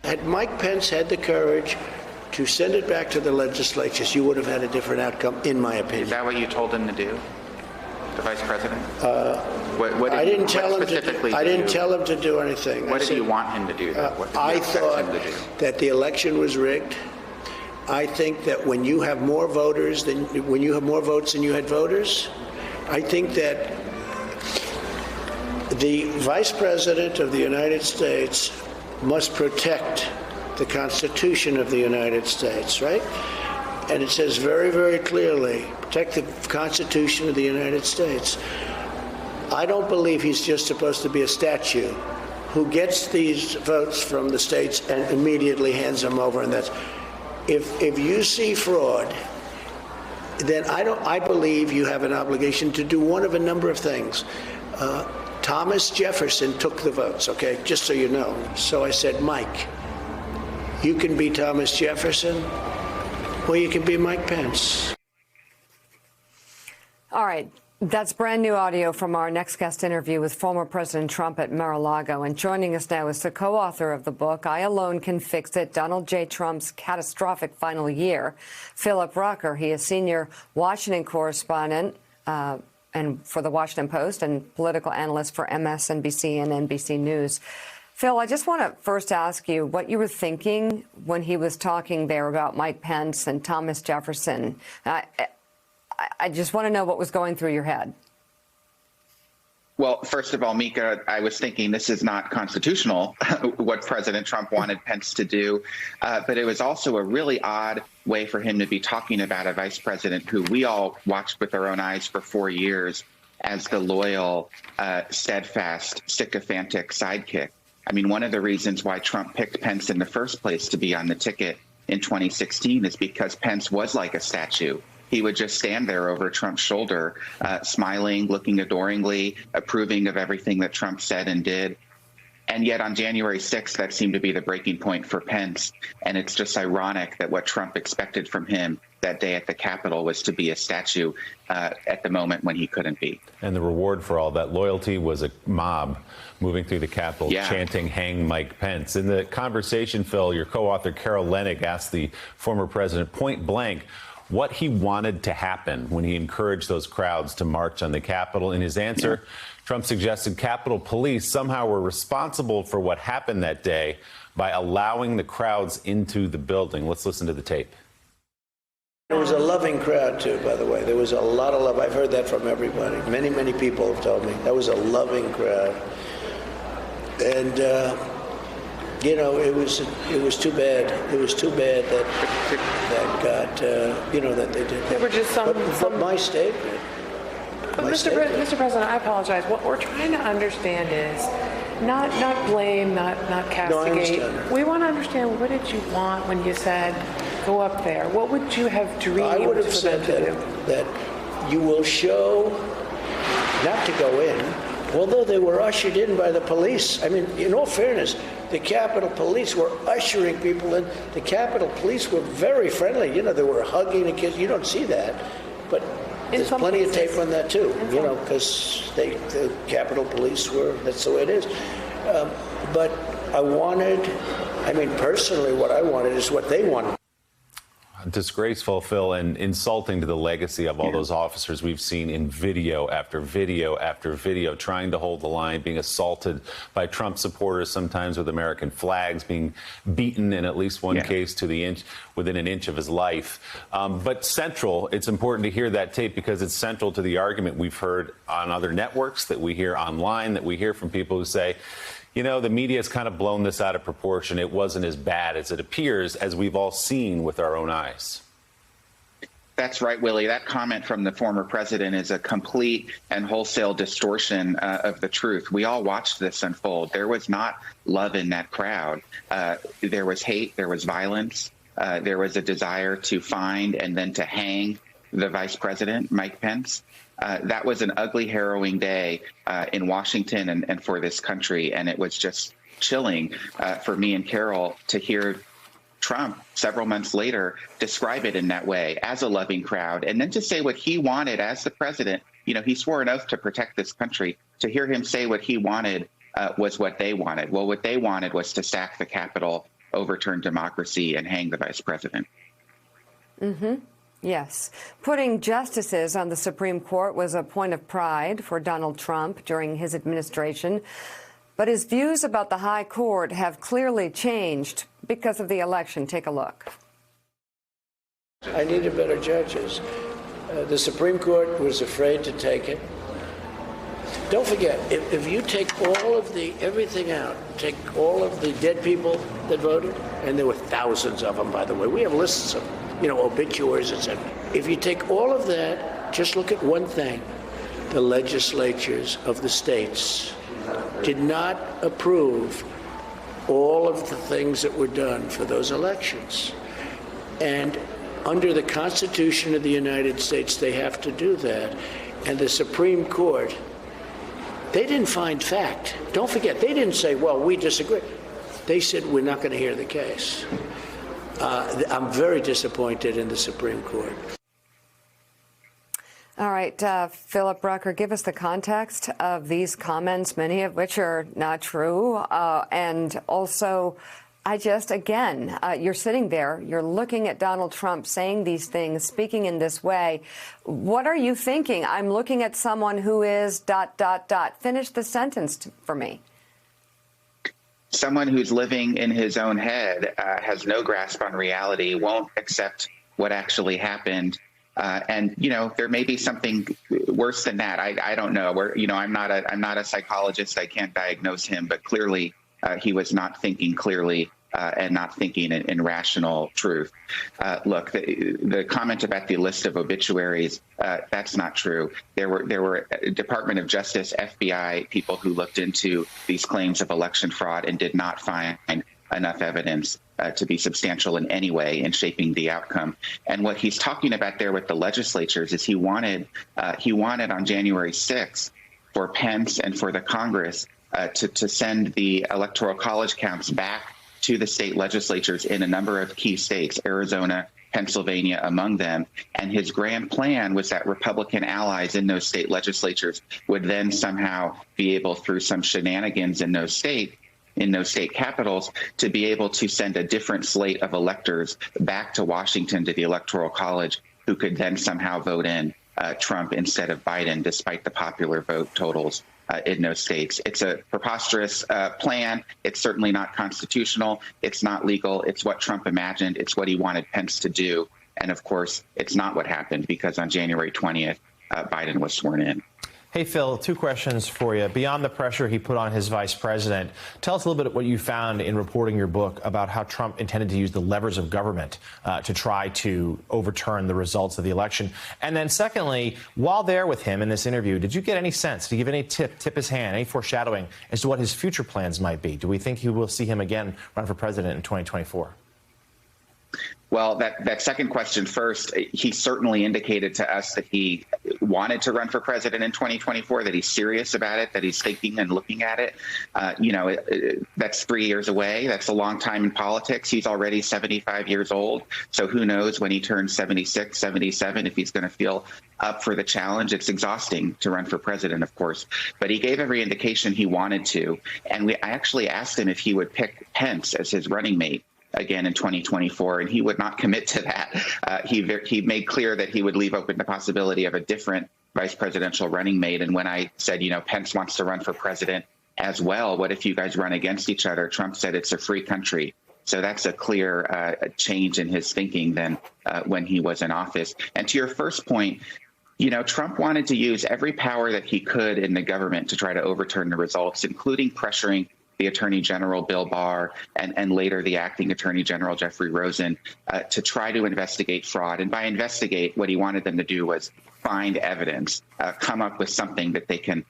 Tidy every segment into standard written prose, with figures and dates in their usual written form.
Had Mike Pence had the courage to send it back to the legislatures, you would have had a different outcome, in my opinion. Is that what you told him to do, the vice president? I didn't tell him to do anything. What did you want him to do? I thought that the election was rigged. I think that when you have more votes than you had voters, I think that the vice president of the United States must protect the Constitution of the United States, right? And it says very, very clearly, protect the Constitution of the United States. I don't believe he's just supposed to be a statue who gets these votes from the states and immediately hands them over. And that's, if you see fraud, then I believe you have an obligation to do one of a number of things. Thomas Jefferson took the votes, okay, just so you know. So I said, Mike, you can be Thomas Jefferson, or you can be Mike Pence. All right. That's brand new audio from our next guest interview with former President Trump at Mar-a-Lago. And joining us now is the co-author of the book, I Alone Can Fix It, Donald J. Trump's Catastrophic Final Year, Philip Rucker. He is senior Washington correspondent and for the Washington Post and political analyst for MSNBC and NBC News. Phil, I just want to first ask you what you were thinking when he was talking there about Mike Pence and Thomas Jefferson. I just want to know what was going through your head. Well, first of all, Mika, I was thinking this is not constitutional, what President Trump wanted Pence to do. But it was also a really odd way for him to be talking about a vice president who we all watched with our own eyes for 4 years as the loyal, steadfast, sycophantic sidekick. I mean, one of the reasons why Trump picked Pence in the first place to be on the ticket in 2016 is because Pence was like a statue. He would just stand there over Trump's shoulder, smiling, looking adoringly, approving of everything that Trump said and did. And yet on January 6th, that seemed to be the breaking point for Pence. And it's just ironic that what Trump expected from him that day at the Capitol was to be a statue at the moment when he couldn't be. And the reward for all that loyalty was a mob moving through the Capitol, chanting, hang Mike Pence. In the conversation, Phil, your co-author Carol Leonnig asked the former president point blank what he wanted to happen when he encouraged those crowds to march on the Capitol. In his answer, Trump suggested Capitol Police somehow were responsible for what happened that day by allowing the crowds into the building. Let's listen to the tape. There was a loving crowd, too, by the way. There was a lot of love. I've heard that from everybody. Many, many people have told me. That was a loving crowd. And, you know, it was too bad. It was too bad that got, you know, that they did. There were just some my statement. But Mr. President, I apologize. What we're trying to understand is not blame, not castigate. No, we want to understand, what did you want when you said go up there? What would you have dreamed? I would have said that you will show not to go in, although they were ushered in by the police. I mean, in all fairness, the Capitol Police were ushering people in. The Capitol Police were very friendly. You know, they were hugging the kids. You don't see that, but there's plenty of tape on that too. You know, because the Capitol Police were. That's the way it is. But I mean, personally, what I wanted is what they wanted. Disgraceful, Phil, and insulting to the legacy of all those officers we've seen in video after video after video, trying to hold the line, being assaulted by Trump supporters, sometimes with American flags, being beaten in at least one case to the inch, within an inch of his life. But central, it's important to hear that tape because it's central to the argument we've heard on other networks, that we hear online, that we hear from people who say, you know, the media has kind of blown this out of proportion. It wasn't as bad as it appears, as we've all seen with our own eyes. That's right, Willie. That comment from the former president is a complete and wholesale distortion of the truth. We all watched this unfold. There was not love in that crowd. There was hate. There was violence. There was a desire to find and then to hang the vice president, Mike Pence. That was an ugly, harrowing day in Washington and for this country. And it was just chilling for me and Carol to hear Trump several months later describe it in that way, as a loving crowd, and then to say what he wanted as the president. You know, he swore an oath to protect this country. To hear him say what he wanted was what they wanted. Well, what they wanted was to sack the Capitol overturn democracy and hang the vice president. Yes. Putting justices on the Supreme Court was a point of pride for Donald Trump during his administration. But his views about the High Court have clearly changed because of the election. Take a look. I needed better judges. The Supreme Court was afraid to take it. Don't forget, if you take all of everything out, take all of the dead people that voted, and there were thousands of them, by the way. We have lists of, obituaries, etc. If you take all of that, just look at one thing. The legislatures of the states did not approve all of the things that were done for those elections. And under the Constitution of the United States, they have to do that. And the Supreme Court, they didn't find fact. Don't forget, they didn't say, well, we disagree. They said, we're not going to hear the case. I'm very disappointed in the Supreme Court. All right, Philip Rucker, give us the context of these comments, many of which are not true. And also, you're sitting there, you're looking at Donald Trump saying these things, speaking in this way. What are you thinking? I'm looking at someone who is ... Finish the sentence for me. Someone who's living in his own head, has no grasp on reality, won't accept what actually happened. And there may be something worse than that. I don't know. I'm not a psychologist. I can't diagnose him, but clearly he was not thinking clearly and not thinking in rational truth. Look, the comment about the list of obituaries, that's not true. There were Department of Justice, FBI people who looked into these claims of election fraud and did not find enough evidence to be substantial in any way in shaping the outcome. And what he's talking about there with the legislatures is he wanted on January 6th for Pence and for the Congress to send the Electoral College counts back to the state legislatures in a number of key states, Arizona, Pennsylvania among them. And his grand plan was that Republican allies in those state legislatures would then somehow be able, through some shenanigans in those state capitals, to be able to send a different slate of electors back to Washington to the Electoral College, who could then somehow vote in Trump instead of Biden, despite the popular vote totals in those states. It's a preposterous plan. It's certainly not constitutional. It's not legal. It's what Trump imagined. It's what he wanted Pence to do. And of course, it's not what happened, because on January 20th, Biden was sworn in. Hey, Phil, two questions for you. Beyond the pressure he put on his vice president, tell us a little bit what you found in reporting your book about how Trump intended to use the levers of government to try to overturn the results of the election. And then secondly, while there with him in this interview, did you get any sense, did you give any tip his hand, any foreshadowing as to what his future plans might be? Do we think we will see him again run for president in 2024? Well, that second question first, he certainly indicated to us that he wanted to run for president in 2024, that he's serious about it, that he's thinking and looking at it. That's 3 years away. That's a long time in politics. He's already 75 years old. So who knows when he turns 76, 77, if he's going to feel up for the challenge. It's exhausting to run for president, of course. But he gave every indication he wanted to. And I actually asked him if he would pick Pence as his running mate again in 2024, and he would not commit to that. He made clear that he would leave open the possibility of a different vice presidential running mate. And when I said, Pence wants to run for president as well, what if you guys run against each other? Trump said it's a free country. So that's a clear change in his thinking than when he was in office. And to your first point, Trump wanted to use every power that he could in the government to try to overturn the results, including pressuring the Attorney General, Bill Barr, and later the acting Attorney General, Jeffrey Rosen, to try to investigate fraud. And by investigate, what he wanted them to do was find evidence, come up with something that they can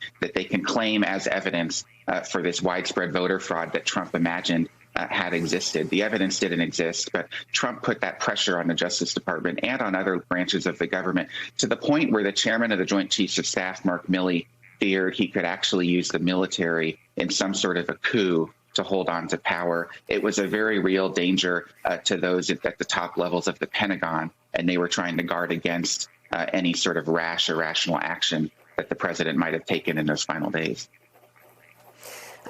claim as evidence for this widespread voter fraud that Trump imagined had existed. The evidence didn't exist, but Trump put that pressure on the Justice Department and on other branches of the government to the point where the chairman of the Joint Chiefs of Staff, Mark Milley, feared he could actually use the military in some sort of a coup to hold on to power. It was a very real danger to those at the top levels of the Pentagon, and they were trying to guard against any sort of rash, irrational action that the president might have taken in those final days.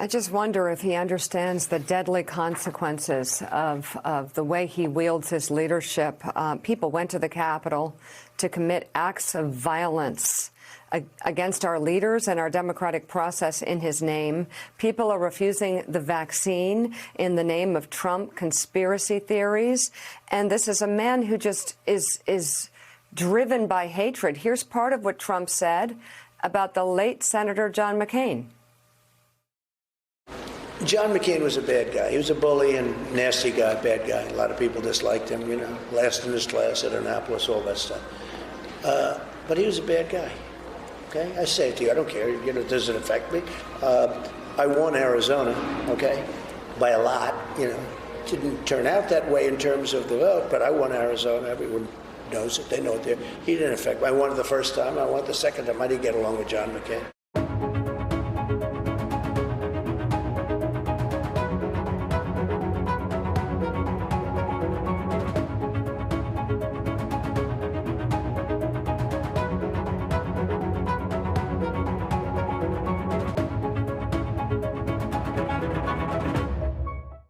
I just wonder if he understands the deadly consequences of the way he wields his leadership. People went to the Capitol to commit acts of violence against our leaders and our democratic process in his name. People are refusing the vaccine in the name of Trump conspiracy theories. And this is a man who just is driven by hatred. Here's part of what Trump said about the late Senator John McCain. John McCain was a bad guy. He was a bully and nasty guy, bad guy. A lot of people disliked him, you know, last in his class at Annapolis, all that stuff. But he was a bad guy. Okay, I say it to you. I don't care. You know, does it affect me? I won Arizona. Okay, by a lot. You know, it didn't turn out that way in terms of the vote, but I won Arizona. Everyone knows it. They know it there. He didn't affect me. I won it the first time. I won it the second time. I didn't get along with John McCain.